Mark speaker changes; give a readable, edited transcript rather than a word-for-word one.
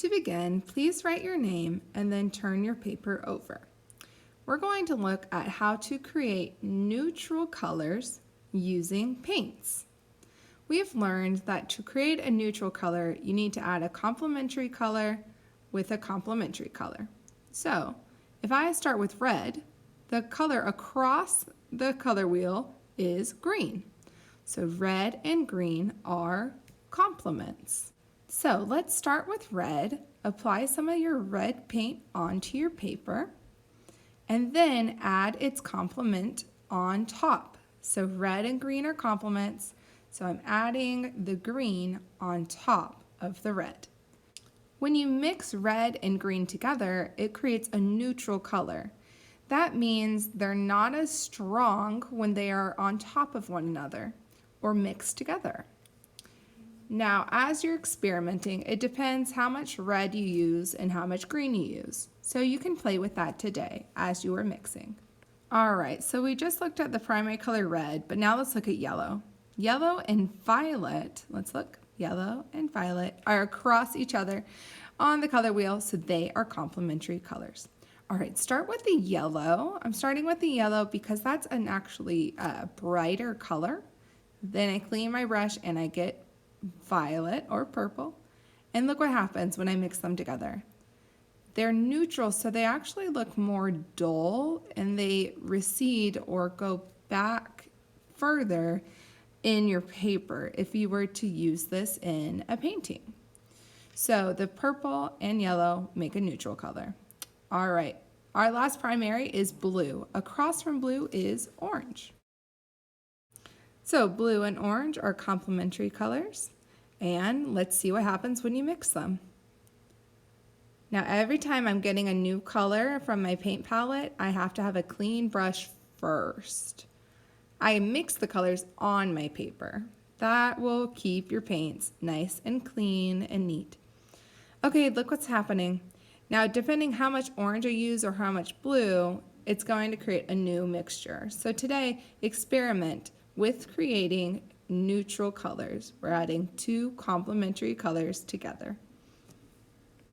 Speaker 1: To begin, please write your name and then turn your paper over. We're going to look at how to create neutral colors using paints. We have learned that to create a neutral color, you need to add a complementary color with a complementary color. So, if I start with red, the color across the color wheel is green. So red and green are complements. So let's start with red. Apply some of your red paint onto your paper and then add its complement on top. So red and green are complements, so I'm adding the green on top of the red. When you mix red and green together, it creates a neutral color. That means they're not as strong when they are on top of one another or mixed together. Now, as you're experimenting, it depends how much red you use and how much green you use. So you can play with that today as you are mixing. All right, so we just looked at the primary color red, but now let's look at yellow. Yellow and violet, let's look, yellow and violet are across each other on the color wheel, so they are complementary colors. All right, start with the yellow. I'm starting with the yellow because that's an actually brighter color. Then I clean my brush and I get violet or purple. And look what happens when I mix them together. They're neutral, so they actually look more dull and they recede or go back further in your paper if you were to use this in a painting. So the purple and yellow make a neutral color. All right, our last primary is blue. Across from blue is orange. So blue and orange are complementary colors, and let's see what happens when you mix them. Now every time I'm getting a new color from my paint palette, I have to have a clean brush first. I mix the colors on my paper. That will keep your paints nice and clean and neat. Okay, look what's happening. Now, depending how much orange I use or how much blue, it's going to create a new mixture. So today, experiment with creating neutral colors. We're adding two complementary colors together.